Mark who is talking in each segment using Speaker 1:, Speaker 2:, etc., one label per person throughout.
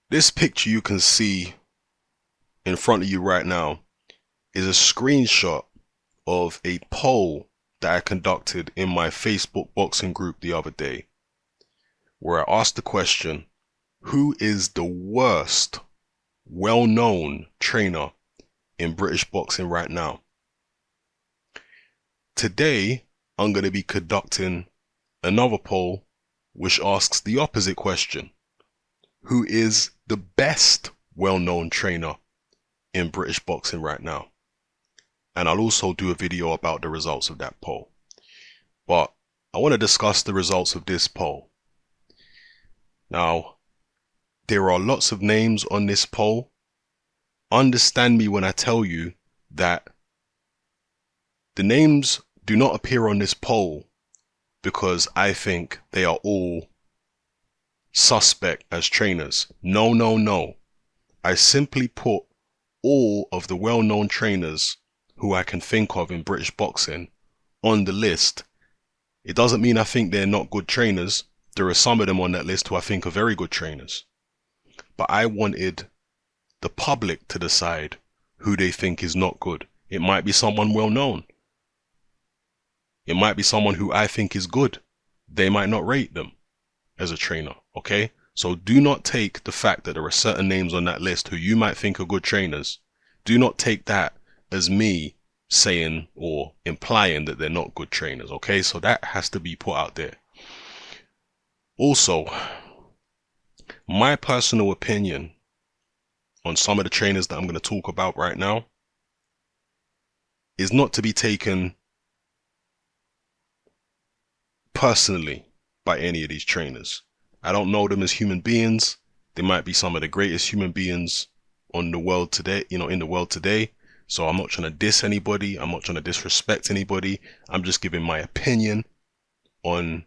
Speaker 1: This picture you can see in front of you right now is a screenshot of a poll that I conducted in my Facebook boxing group the other day, where I asked the question, who is the worst well-known trainer in British boxing right now? Today, I'm going to be conducting another poll which asks the opposite question. Who is the best well-known trainer in British boxing right now? And I'll also do a video about the results of that poll. But I want to discuss the results of this poll. Now, there are lots of names on this poll. Understand me when I tell you that the names do not appear on this poll because I think they are all suspect as trainers. No, no, no. I simply put all of the well-known trainers who I can think of in British boxing on the list. It doesn't mean I think they're not good trainers. There are some of them on that list who I think are very good trainers. But I wanted the public to decide who they think is not good. It might be someone well known. It might be someone who I think is good. They might not rate them as a trainer, okay? So do not take the fact that there are certain names on that list who you might think are good trainers. Do not take that as me saying or implying that they're not good trainers, okay? So that has to be put out there. Also, my personal opinion on some of the trainers that I'm going to talk about right now is not to be taken personally by any of these trainers. I don't know them as human beings. They might be some of the greatest human beings on the world today, in the world today. So I'm not trying to diss anybody. I'm not trying to disrespect anybody. I'm just giving my opinion on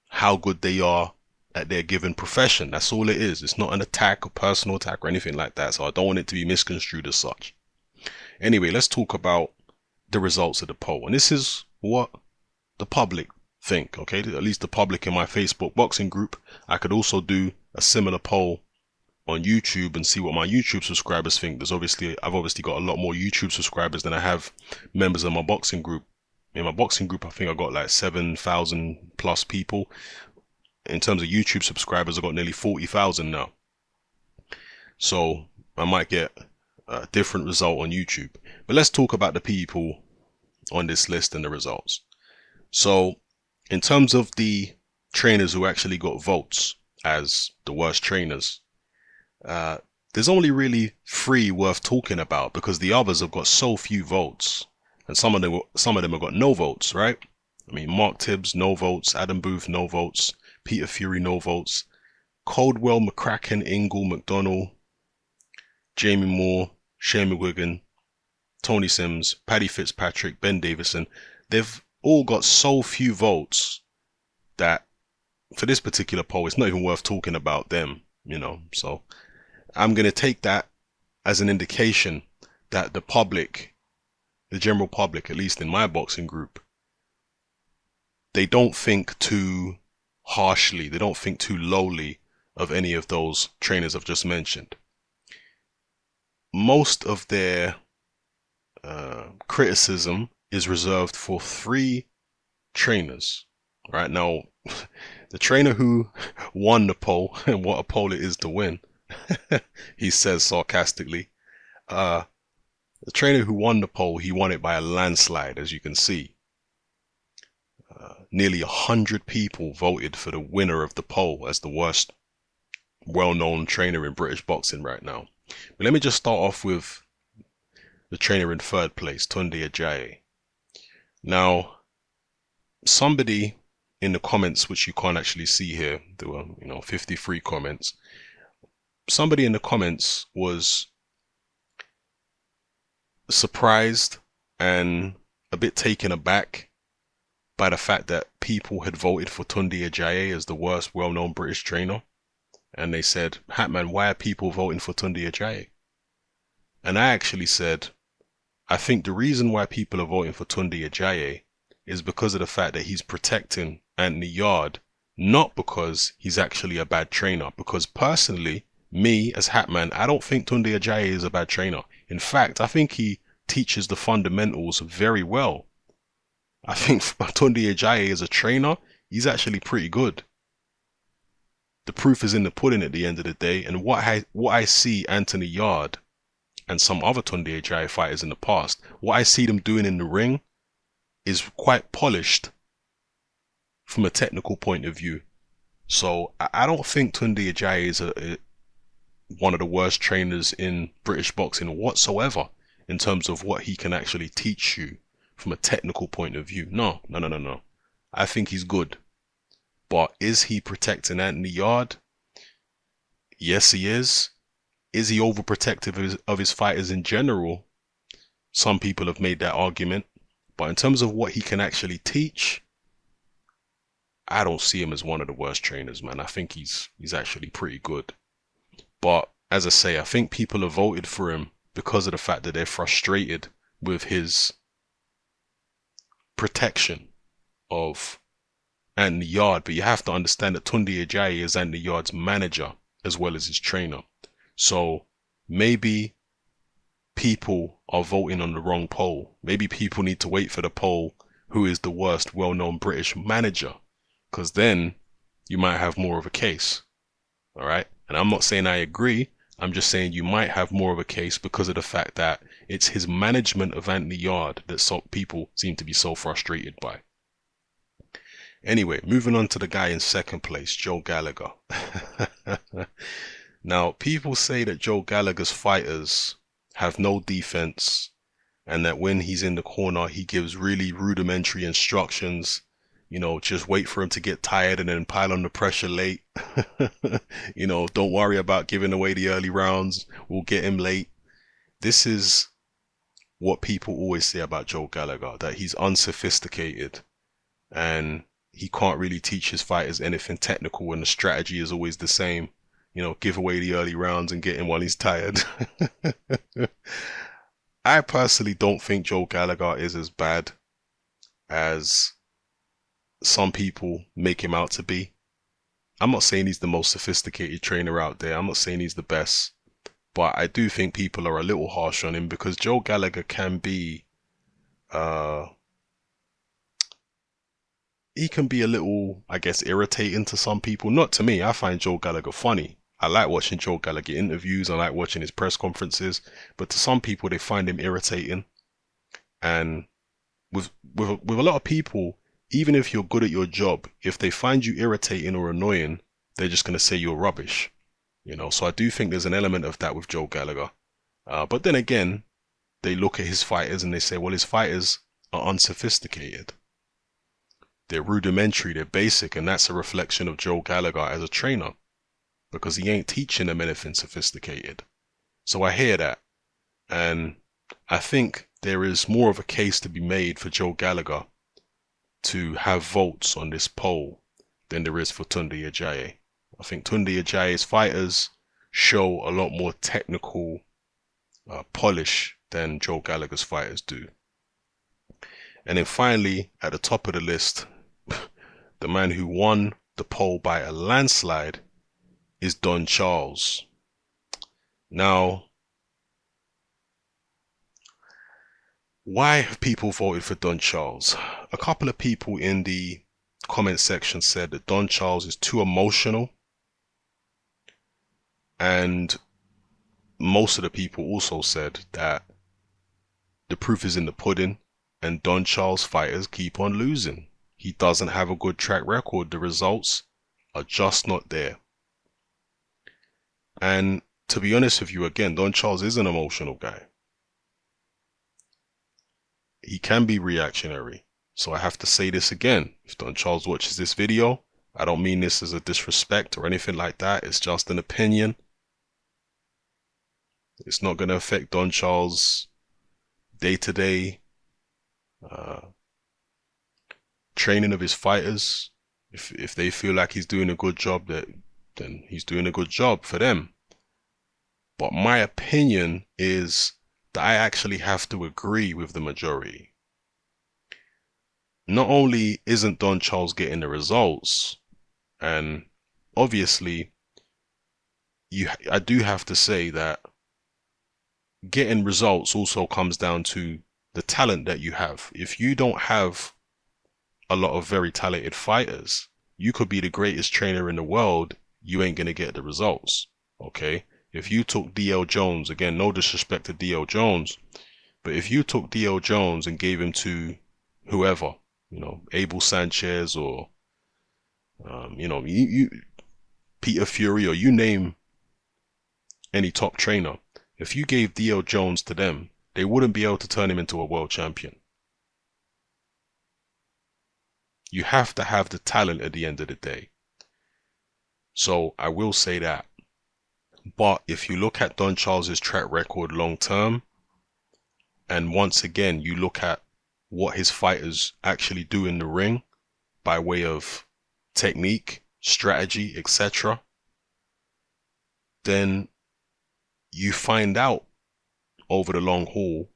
Speaker 1: how good they are at their given profession. That's all it is. It's not an attack, a personal attack or anything like that. So I don't want it to be misconstrued as such. Anyway, let's talk about the results of the poll. And this is what the public think, okay? At least the public in my Facebook boxing group. I could also do a similar poll on YouTube and see what my YouTube subscribers think. I've obviously got a lot more YouTube subscribers than I have members of my boxing group. In my boxing group, I think I got like 7,000 plus people. In terms of YouTube subscribers, I got nearly 40,000 now. So I might get a different result on YouTube. But let's talk about the people on this list and the results. So in terms of the trainers who actually got votes as the worst trainers, there's only really 3 worth talking about because the others have got so few votes, and some of them have got no votes, right? I mean, Mark Tibbs, no votes. Adam Booth, no votes. Peter Fury, no votes. Coldwell, McCracken, Ingle, McDonald, Jamie Moore, Shane McGuigan, Tony Sims, Paddy Fitzpatrick, Ben Davison. They've all got so few votes that for this particular poll, it's not even worth talking about them, So I'm going to take that as an indication that the public, the general public, at least in my boxing group, they don't think too harshly, they don't think too lowly of any of those trainers I've just mentioned. Most of their criticism is reserved for 3 trainers. Right now, the trainer who won the poll, and what a poll it is to win, he says sarcastically, the trainer who won the poll, he won it by a landslide, as you can see. Nearly 100 people voted for the winner of the poll as the worst well-known trainer in British boxing right now. But let me just start off with the trainer in 3rd place, Tunde Ajayi. Now, somebody in the comments, which you can't actually see here, there were 53 comments. Somebody in the comments was surprised and a bit taken aback by the fact that people had voted for Tunde Ajayi as the worst well-known British trainer. And they said, Hatman, why are people voting for Tunde Ajayi? And I actually said, I think the reason why people are voting for Tunde Ajayi is because of the fact that he's protecting Anthony Yard, not because he's actually a bad trainer. Because personally, me as Hatman, I don't think Tunde Ajayi is a bad trainer. In fact, I think he teaches the fundamentals very well. I think Tunde Ajayi as a trainer, he's actually pretty good. The proof is in the pudding at the end of the day, and what I see Anthony Yard and some other Tunde Ajayi fighters in the past, what I see them doing in the ring is quite polished from a technical point of view. So I don't think Tunde Ajayi is one of the worst trainers in British boxing whatsoever in terms of what he can actually teach you from a technical point of view. No. I think he's good. But is he protecting Anthony Yard? Yes, he is. Is he overprotective of his fighters in general? Some people have made that argument. But in terms of what he can actually teach, I don't see him as one of the worst trainers, man. I think he's actually pretty good. But as I say, I think people have voted for him because of the fact that they're frustrated with his protection of Anthony Yard. But you have to understand that Tunde Ajayi is Anthony Yard's manager as well as his trainer. So maybe people are voting on the wrong poll. Maybe people need to wait for the poll who is the worst well-known British manager, because then you might have more of a case. All right. And I'm not saying I agree. I'm just saying you might have more of a case because of the fact that it's his management of Anthony Yard that people seem to be so frustrated by. Anyway, moving on to the guy in second place, Joe Gallagher. Now, people say that Joe Gallagher's fighters have no defense and that when he's in the corner, he gives really rudimentary instructions. You know, just wait for him to get tired and then pile on the pressure late. You know, don't worry about giving away the early rounds. We'll get him late. This is what people always say about Joe Gallagher, that he's unsophisticated and he can't really teach his fighters anything technical and the strategy is always the same. You know, give away the early rounds and get him while he's tired. I personally don't think Joe Gallagher is as bad as some people make him out to be. I'm not saying he's the most sophisticated trainer out there. I'm not saying he's the best. But I do think people are a little harsh on him because Joe Gallagher can be he can be a little, I guess, irritating to some people. Not to me. I find Joe Gallagher funny. I like watching Joe Gallagher interviews. I like watching his press conferences. But to some people, they find him irritating. And with a lot of people, even if you're good at your job, if they find you irritating or annoying, they're just going to say you're rubbish. You know, so I do think there's an element of that with Joe Gallagher. But then again, they look at his fighters and they say, well, his fighters are unsophisticated. They're rudimentary, they're basic, and that's a reflection of Joe Gallagher as a trainer because he ain't teaching them anything sophisticated. So I hear that. And I think there is more of a case to be made for Joe Gallagher to have votes on this poll than there is for Tunde Ajayi. I think Tunde Ajayi's fighters show a lot more technical polish than Joe Gallagher's fighters do. And then finally, at the top of the list, the man who won the poll by a landslide is Don Charles. Now, why have people voted for Don Charles? A couple of people in the comment section said that Don Charles is too emotional. And most of the people also said that the proof is in the pudding and Don Charles fighters keep on losing. He doesn't have a good track record. The results are just not there. And to be honest with you, again, Don Charles is an emotional guy. He can be reactionary. So I have to say this again. If Don Charles watches this video, I don't mean this as a disrespect or anything like that. It's just an opinion. It's not going to affect Don Charles' day-to-day training of his fighters. If they feel like he's doing a good job, then he's doing a good job for them. But my opinion is that I actually have to agree with the majority. Not only isn't Don Charles getting the results, and obviously I do have to say that getting results also comes down to the talent that you have. If you don't have a lot of very talented fighters, you could be the greatest trainer in the world, you ain't gonna get the results. Okay? If you took DL Jones, again, no disrespect to DL Jones, but if you took DL Jones and gave him to whoever, Abel Sanchez or you Peter Fury, or you name any top trainer, if you gave DL Jones to them, they wouldn't be able to turn him into a world champion. You have to have the talent at the end of the day. So I will say that. But if you look at Don Charles's track record long term, and once again you look at what his fighters actually do in the ring by way of technique, strategy, etc., then you find out over the long haul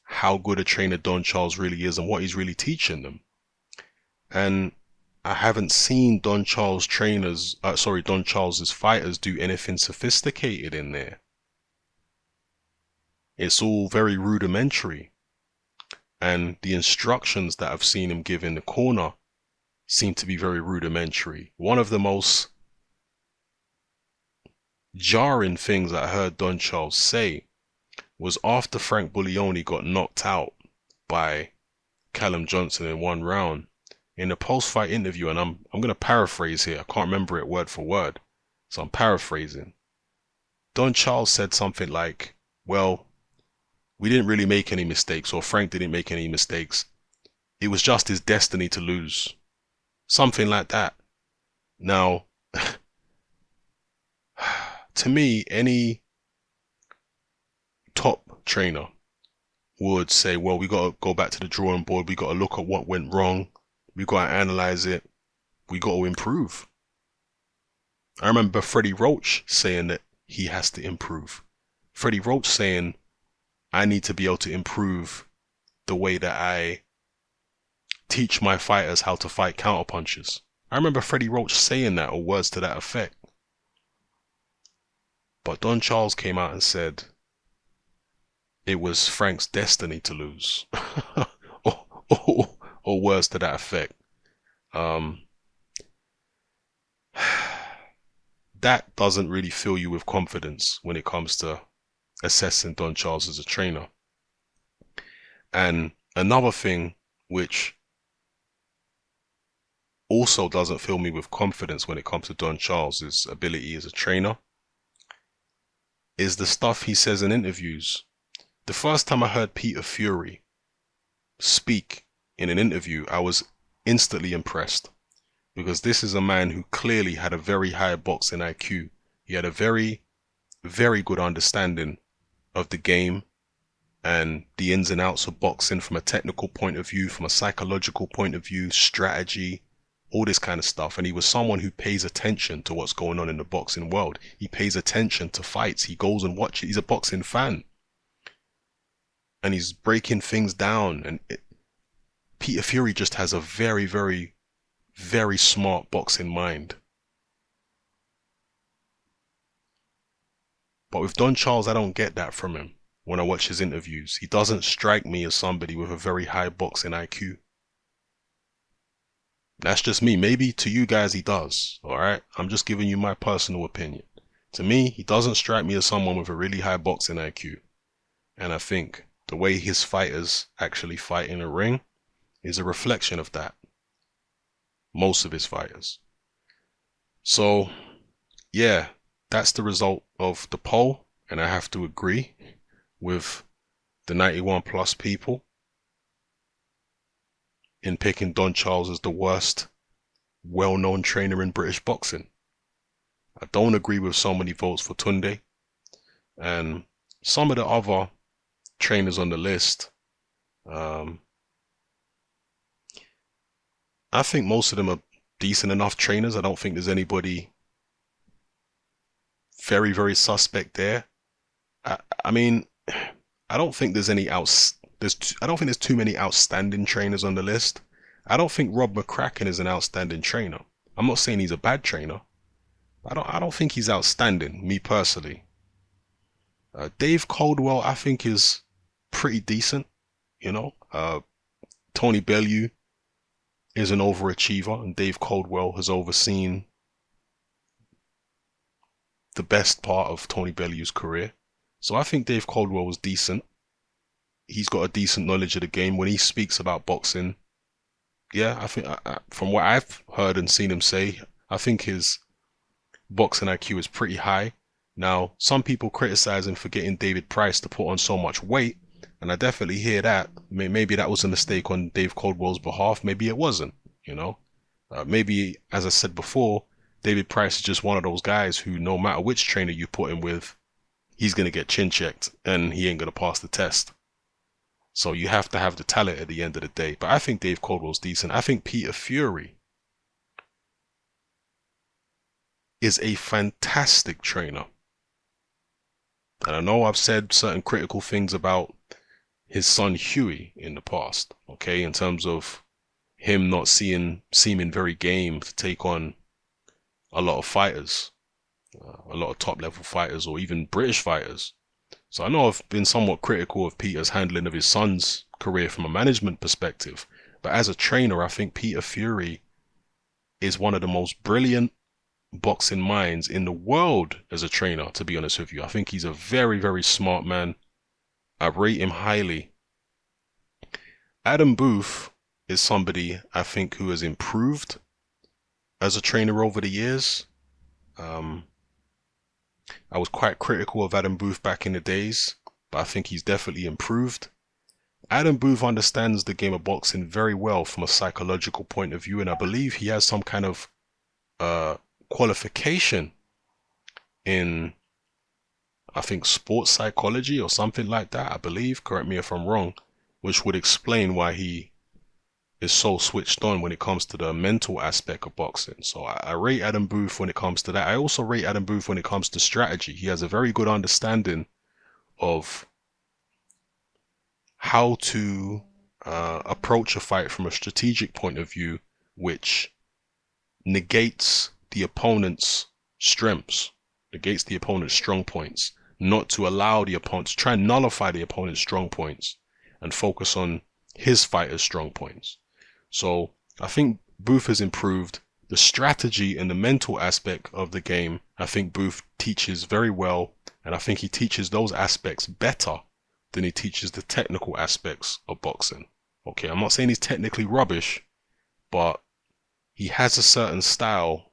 Speaker 1: how good a trainer Don Charles really is and what he's really teaching them. And I haven't seen Don Charles's fighters do anything sophisticated in there. It's all very rudimentary. And the instructions that I've seen him give in the corner seem to be very rudimentary. One of the most jarring things I heard Don Charles say was after Frank Buglioni got knocked out by Callum Johnson in one round. In the post-fight interview, and I'm going to paraphrase here, I can't remember it word for word, so I'm paraphrasing. Don Charles said something like, well, we didn't really make any mistakes, or Frank didn't make any mistakes. It was just his destiny to lose. Something like that. Now, to me, any top trainer would say, well, we got to go back to the drawing board, we got to look at what went wrong, we got to analyze it, we got to improve. I remember Freddie Roach saying that he has to improve. Freddie Roach saying, I need to be able to improve the way that I teach my fighters how to fight counterpunches. I remember Freddie Roach saying that, or words to that effect. But Don Charles came out and said it was Frank's destiny to lose. or words to that effect. That doesn't really fill you with confidence when it comes to assessing Don Charles as a trainer. And another thing which also doesn't fill me with confidence when it comes to Don Charles' ability as a trainer is the stuff he says in interviews. The first time I heard Peter Fury speak in an interview, I was instantly impressed, because this is a man who clearly had a very high boxing IQ. He had a very, very good understanding of the game and the ins and outs of boxing from a technical point of view, from a psychological point of view, strategy, all this kind of stuff. And he was someone who pays attention to what's going on in the boxing world. He pays attention to fights. He goes and watches. He's a boxing fan. And he's breaking things down. And Peter Fury just has a very, very, very smart boxing mind. But with Don Charles, I don't get that from him when I watch his interviews. He doesn't strike me as somebody with a very high boxing IQ. That's just me. Maybe to you guys he does, alright? I'm just giving you my personal opinion. To me, he doesn't strike me as someone with a really high boxing IQ. And I think the way his fighters actually fight in a ring is a reflection of that. Most of his fighters. So, yeah, that's the result of the poll, and I have to agree with the 91 plus people in picking Don Charles as the worst well-known trainer in British boxing. I don't agree with so many votes for Tunde, and some of the other trainers on the list, I think most of them are decent enough trainers. I don't think there's anybody very, very suspect there. I mean, I don't think there's any I don't think there's too many outstanding trainers on the list. I don't think Rob McCracken is an outstanding trainer. I'm not saying he's a bad trainer, I don't think he's outstanding, me personally. Dave Caldwell, I think, is pretty decent. You know, Tony Bellew is an overachiever, and Dave Caldwell has overseen the best part of Tony Bellew's career. So I think Dave Caldwell was decent. He's got a decent knowledge of the game when he speaks about boxing. Yeah, I think from what I've heard and seen him say, I think his boxing IQ is pretty high. Now, some people criticize him for getting David Price to put on so much weight, and I definitely hear that. Maybe that was a mistake on Dave Caldwell's behalf. Maybe it wasn't, you know. Maybe, as I said before, David Price is just one of those guys who, no matter which trainer you put him with, he's going to get chin checked and he ain't going to pass the test. So you have to have the talent at the end of the day. But I think Dave Caldwell's decent. I think Peter Fury is a fantastic trainer. And I know I've said certain critical things about his son Huey in the past, okay, in terms of him not seeming very game to take on a lot of fighters, a lot of top level fighters or even British fighters. So I know I've been somewhat critical of Peter's handling of his son's career from a management perspective, but as a trainer, I think Peter Fury is one of the most brilliant boxing minds in the world as a trainer, to be honest with you. I think he's a very, very smart man. I rate him highly. Adam Booth is somebody I think who has improved as a trainer over the years. I was quite critical of Adam Booth back in the days, but I think he's definitely improved. Adam Booth understands the game of boxing very well from a psychological point of view, and I believe he has some kind of qualification in, I think, sports psychology or something like that, I believe, correct me if I'm wrong, which would explain why he is so switched on when it comes to the mental aspect of boxing. So I rate Adam Booth when it comes to that. I also rate Adam Booth when it comes to strategy. He has a very good understanding of how to approach a fight from a strategic point of view, which negates the opponent's strengths, negates the opponent's strong points, not to allow the opponent to try and nullify the opponent's strong points and focus on his fighter's strong points. So I think Booth has improved the strategy and the mental aspect of the game. I think Booth teaches very well, and I think he teaches those aspects better than he teaches the technical aspects of boxing. Okay, I'm not saying he's technically rubbish, but he has a certain style.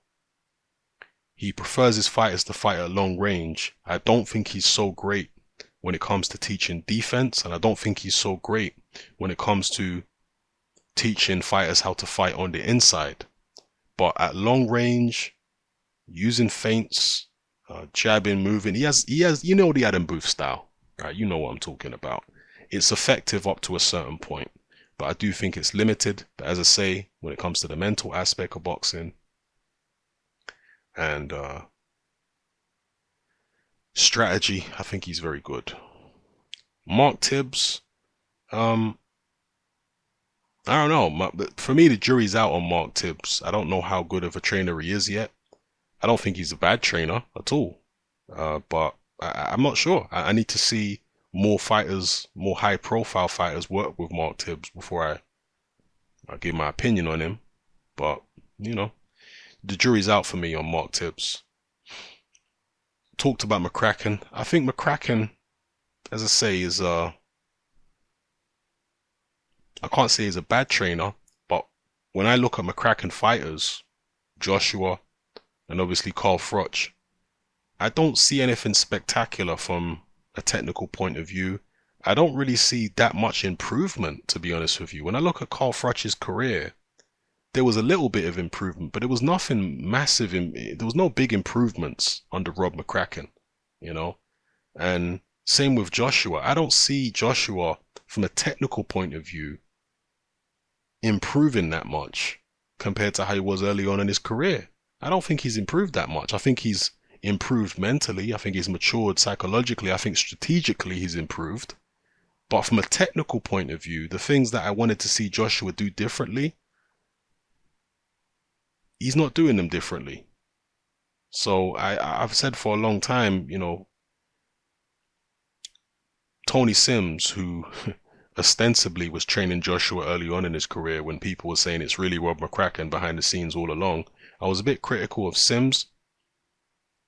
Speaker 1: He prefers his fighters to fight at long range. I don't think he's so great when it comes to teaching defense, and I don't think he's so great when it comes to teaching fighters how to fight on the inside. But at long range, using feints, jabbing, moving, he has, you know, the Adam Booth style, right? You know what I'm talking about. It's effective up to a certain point, but I do think it's limited. But as I say, when it comes to the mental aspect of boxing and strategy, I think he's very good. Mark Tibbs, I don't know. But for me, the jury's out on Mark Tibbs. I don't know how good of a trainer he is yet. I don't think he's a bad trainer at all. But I'm not sure. I need to see more fighters, more high-profile fighters work with Mark Tibbs before I give my opinion on him. But, you know, the jury's out for me on Mark Tibbs. Talked about McCracken. I think McCracken, as I say, is I can't say he's a bad trainer, but when I look at McCracken fighters, Joshua, and obviously Carl Froch, I don't see anything spectacular from a technical point of view. I don't really see that much improvement, to be honest with you. When I look at Carl Froch's career, there was a little bit of improvement, but it was nothing massive. There was no big improvements under Rob McCracken, you know? And same with Joshua. I don't see Joshua from a technical point of view improving that much compared to how he was early on in his career. I don't think he's improved that much. I think he's improved mentally. I think he's matured psychologically. I think strategically he's improved. But from a technical point of view, the things that I wanted to see Joshua do differently, he's not doing them differently. So I've said for a long time, Tony Sims, who ostensibly was training Joshua early on in his career when people were saying it's really Rob McCracken behind the scenes all along, I was a bit critical of Sims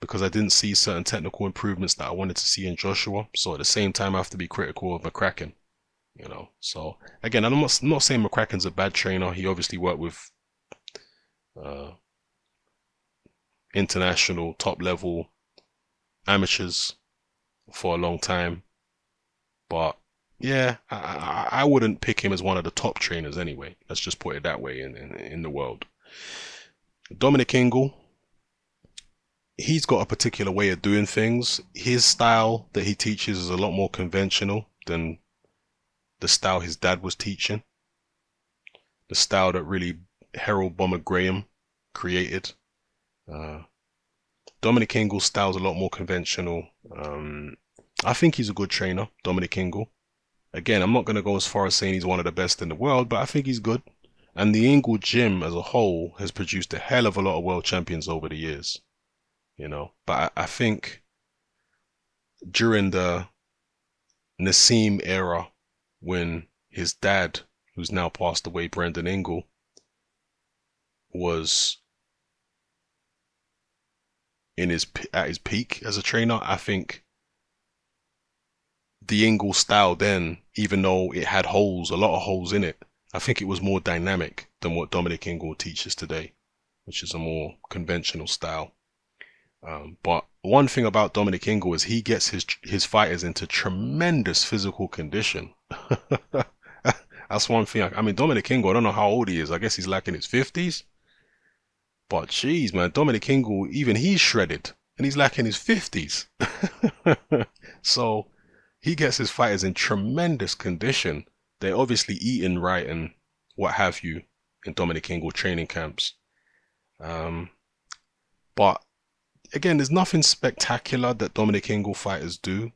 Speaker 1: because I didn't see certain technical improvements that I wanted to see in Joshua. So at the same time, I have to be critical of McCracken. So again, I'm not saying McCracken's a bad trainer. He obviously worked with uh, international top level amateurs for a long time. But yeah, I wouldn't pick him as one of the top trainers anyway. Let's just put it that way in the world. Dominic Ingle, he's got a particular way of doing things. His style that he teaches is a lot more conventional than the style his dad was teaching. The style that really Harold Bomber Graham created. Uh, Dominic Ingle's style is a lot more conventional. I think he's a good trainer, Dominic Ingle. Again, I'm not going to go as far as saying he's one of the best in the world, but I think he's good. And the Ingle gym as a whole has produced a hell of a lot of world champions over the years. But I think during the Nassim era, when his dad, who's now passed away, Brendan Ingle, was at his peak as a trainer, I think the Ingle style then, even though it had holes, a lot of holes in it, I think it was more dynamic than what Dominic Ingle teaches today, which is a more conventional style. But one thing about Dominic Ingle is he gets his fighters into tremendous physical condition. That's one thing. I mean, Dominic Ingle, I don't know how old he is. I guess he's like in his 50s. But geez, man, Dominic Ingle, even he's shredded. And he's like in his 50s. So he gets his fighters in tremendous condition. They're obviously eating right and what have you in Dominic Ingle training camps. But again, there's nothing spectacular that Dominic Ingle fighters do.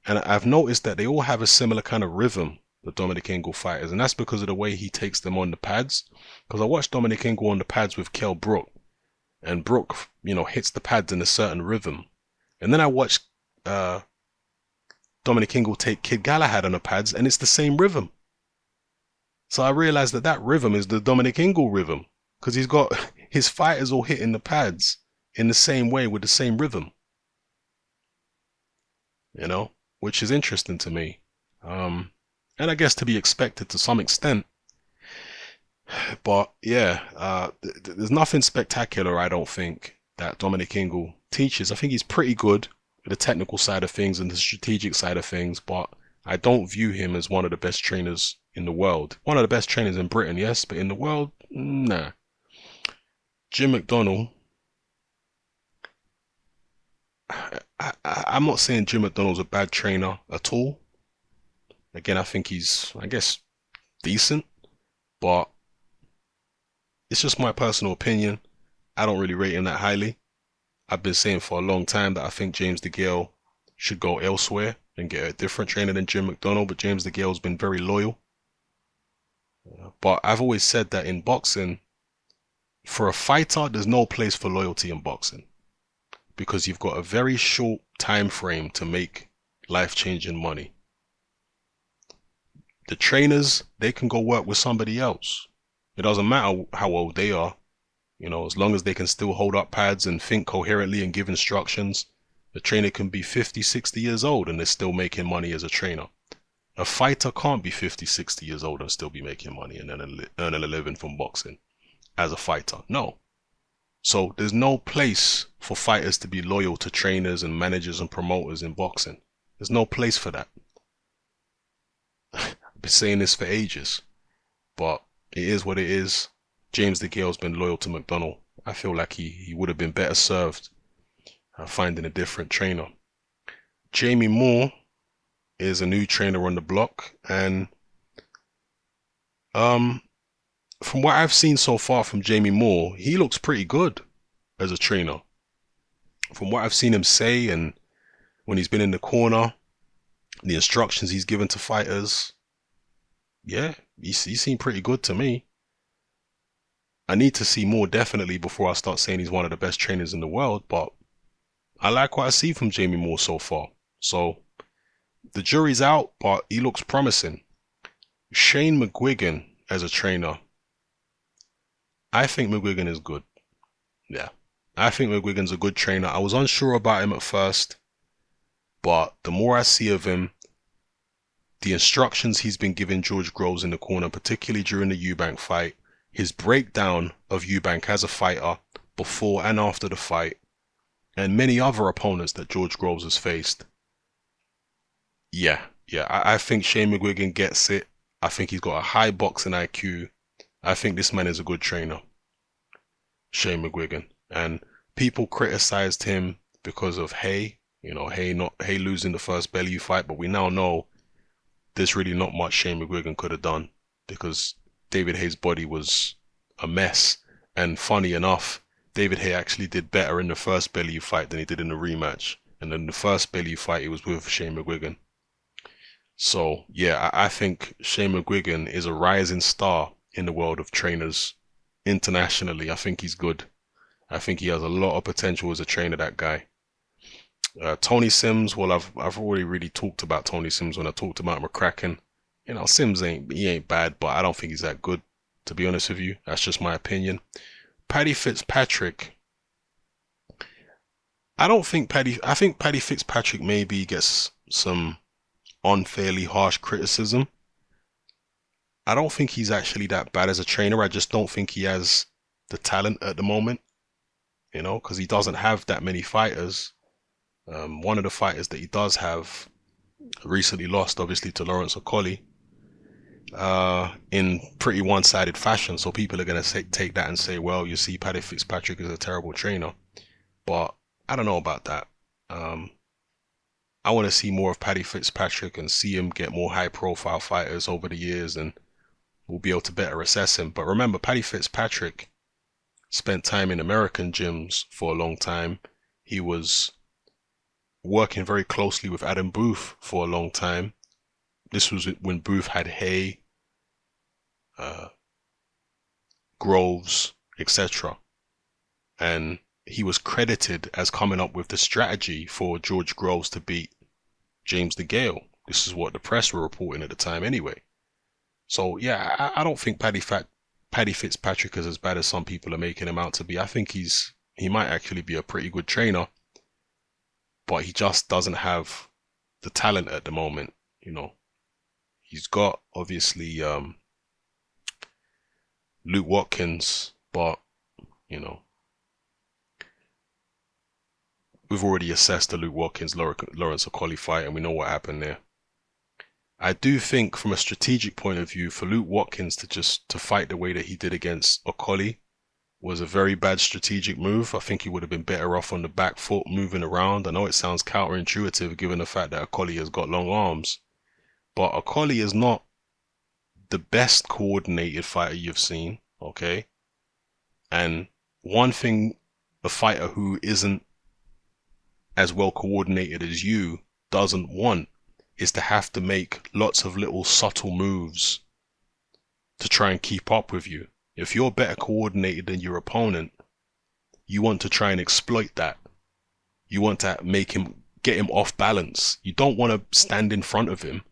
Speaker 1: And I've noticed that they all have a similar kind of rhythm, the Dominic Ingle fighters. And that's because of the way he takes them on the pads. Because I watched Dominic Ingle on the pads with Kell Brook. And Brook, hits the pads in a certain rhythm. And then I watched Dominic Ingle take Kid Gallagher on the pads, and it's the same rhythm. So I realized that rhythm is the Dominic Ingle rhythm. Because he's got his fighters all hitting the pads in the same way with the same rhythm. Which is interesting to me. And I guess to be expected to some extent. But yeah, there's nothing spectacular, I don't think, that Dominic Ingle teaches. I think he's pretty good with the technical side of things and the strategic side of things, but I don't view him as one of the best trainers in the world. One of the best trainers in Britain, yes, but in the world, nah. Jim McDonnell, I'm not saying Jim McDonnell's a bad trainer at all. Again, I think he's, I guess, decent, but it's just my personal opinion. I don't really rate him that highly. I've been saying for a long time that I think James DeGale should go elsewhere and get a different trainer than Jim McDonnell, but James DeGale's been very loyal. But I've always said that in boxing, for a fighter, there's no place for loyalty in boxing because you've got a very short time frame to make life-changing money. The trainers, they can go work with somebody else. It doesn't matter how old they are, as long as they can still hold up pads and think coherently and give instructions. The trainer can be 50, 60 years old and they're still making money as a trainer. A fighter can't be 50, 60 years old and still be making money and then earn a living from boxing as a fighter. No. So there's no place for fighters to be loyal to trainers and managers and promoters in boxing. There's no place for that. I've been saying this for ages, but it is what it is. James DeGale's been loyal to McDonnell. I feel like he would have been better served finding a different trainer. Jamie Moore is a new trainer on the block, and from what I've seen so far from Jamie Moore, he looks pretty good as a trainer. From what I've seen him say and when he's been in the corner, the instructions he's given to fighters, yeah, he seemed pretty good to me. I need to see more definitely before I start saying he's one of the best trainers in the world, but I like what I see from Jamie Moore so far. So the jury's out, but he looks promising. Shane McGuigan as a trainer, I think McGuigan is good. Yeah, I think McGuigan's a good trainer. I was unsure about him at first, but the more I see of him, the instructions he's been giving George Groves in the corner, particularly during the Eubank fight, his breakdown of Eubank as a fighter before and after the fight, and many other opponents that George Groves has faced. Yeah, I think Shane McGuigan gets it. I think he's got a high boxing IQ. I think this man is a good trainer, Shane McGuigan. And people criticized him because of Hay, Hay losing the first Bellew fight, but we now know there's really not much Shane McGuigan could have done because David Hay's body was a mess. And funny enough, David Hay actually did better in the first Bellew fight than he did in the rematch. And in the first Bellew fight, he was with Shane McGuigan. So, yeah, I think Shane McGuigan is a rising star in the world of trainers internationally. I think he's good. I think he has a lot of potential as a trainer, that guy. Tony Sims, well, I've already really talked about Tony Sims when I talked about McCracken. Sims ain't bad, but I don't think he's that good, to be honest with you. That's just my opinion. Paddy Fitzpatrick, I think Paddy Fitzpatrick maybe gets some unfairly harsh criticism. I don't think he's actually that bad as a trainer. I just don't think he has the talent at the moment, because he doesn't have that many fighters. One of the fighters that he does have recently lost, obviously, to Lawrence Okolie in pretty one-sided fashion. So people are going to take that and say, well, you see, Paddy Fitzpatrick is a terrible trainer. But I don't know about that. I want to see more of Paddy Fitzpatrick and see him get more high-profile fighters over the years, and we'll be able to better assess him. But remember, Paddy Fitzpatrick spent time in American gyms for a long time. He was working very closely with Adam Booth for a long time. This was when Booth had Hay, Groves, etc. And he was credited as coming up with the strategy for George Groves to beat James DeGale. This is what the press were reporting at the time anyway. So yeah, I don't think Paddy Fitzpatrick is as bad as some people are making him out to be. I think he might actually be a pretty good trainer, but he just doesn't have the talent at the moment. He's got obviously Luke Watkins, but we've already assessed the Luke Watkins Lawrence Okolie fight, and we know what happened there. I do think from a strategic point of view, for Luke Watkins to fight the way that he did against Okolie was a very bad strategic move. I think he would have been better off on the back foot moving around. I know it sounds counterintuitive given the fact that Okolie has got long arms, but Okolie is not the best coordinated fighter you've seen, okay? And one thing a fighter who isn't as well coordinated as you doesn't want is to have to make lots of little subtle moves to try and keep up with you. If you're better coordinated than your opponent, you want to try and exploit that. You want to get him off balance. You don't want to stand in front of him.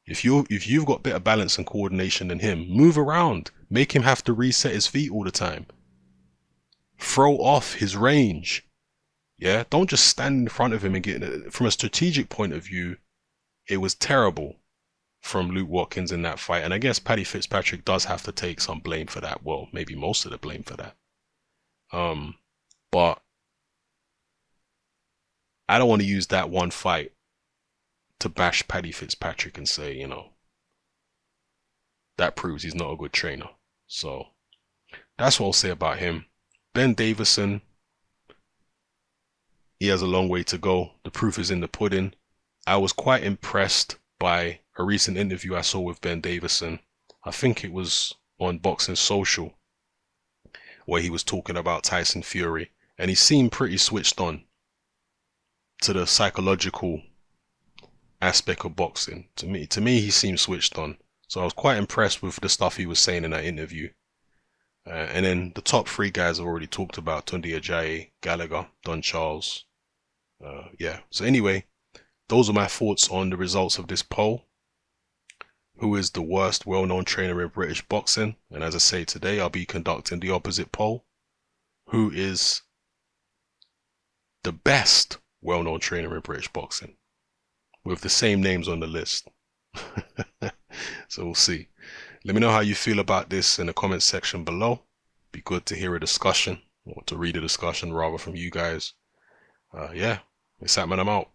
Speaker 1: If you've got better balance and coordination than him, move around. Make him have to reset his feet all the time. Throw off his range. Yeah, don't just stand in front of him and get it. From a strategic point of view, it was terrible from Luke Watkins in that fight. And I guess Paddy Fitzpatrick does have to take some blame for that. Well, maybe most of the blame for that. But I don't want to use that one fight to bash Paddy Fitzpatrick and say, that proves he's not a good trainer. So that's what I'll say about him. Ben Davison, he has a long way to go. The proof is in the pudding. I was quite impressed by a recent interview I saw with Ben Davison. I think it was on Boxing Social, where he was talking about Tyson Fury, and he seemed pretty switched on to the psychological aspect of boxing. To me, he seemed switched on. So I was quite impressed with the stuff he was saying in that interview. And then the top three guys I've already talked about: Tunde Ajayi, Gallagher, Don Charles. Yeah. So anyway, those are my thoughts on the results of this poll. Who is the worst well-known trainer in British boxing? And as I say today, I'll be conducting the opposite poll. Who is the best well-known trainer in British boxing? With the same names on the list. So we'll see. Let me know how you feel about this in the comment section below. Be good to hear a discussion, or to read a discussion rather, from you guys. Yeah, it's that man, I'm out.